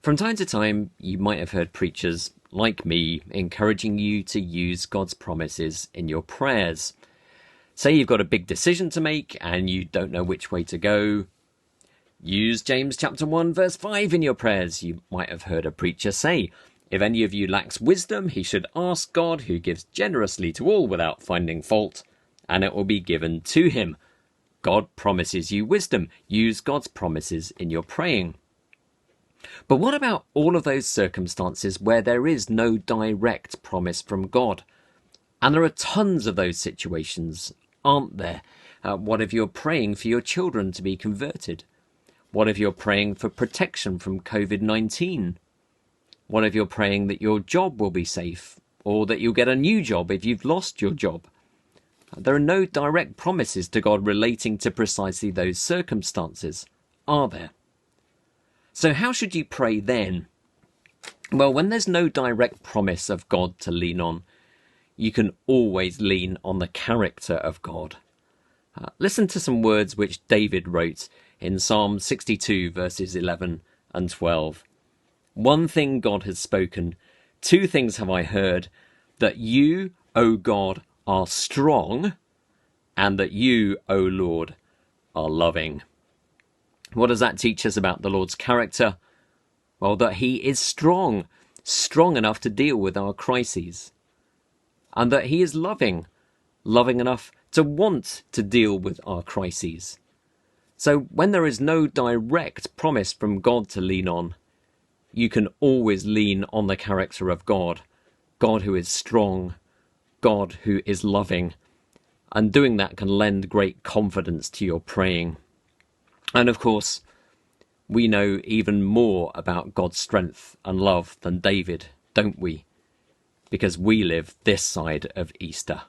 From time to time, you might have heard preachers like me encouraging you to use God's promises in your prayers. Say you've got a big decision to make and you don't know which way to go. Use James chapter 1 verse 5 in your prayers. You might have heard a preacher say, if any of you lacks wisdom, he should ask God, who gives generously to all without finding fault, and it will be given to him. God promises you wisdom. Use God's promises in your praying. But what about all of those circumstances where there is no direct promise from God? And there are tons of those situations, aren't there? What if you're praying for your children to be converted? What if you're praying for protection from COVID-19? What if you're praying that your job will be safe, or that you'll get a new job if you've lost your job? There are no direct promises to God relating to precisely those circumstances, are there? So how should you pray then? Well, when there's no direct promise of God to lean on, you can always lean on the character of God. Listen to some words which David wrote in Psalm 62 verses 11 and 12. One thing God has spoken, two things have I heard, that you, O God, are strong, and that you, O Lord, are loving. What does that teach us about the Lord's character? Well, that he is strong enough to deal with our crises. And that he is loving enough to want to deal with our crises. So when there is no direct promise from God to lean on, you can always lean on the character of God. God who is strong, God who is loving. And doing that can lend great confidence to your praying. And of course, we know even more about God's strength and love than David, don't we? Because we live this side of Easter.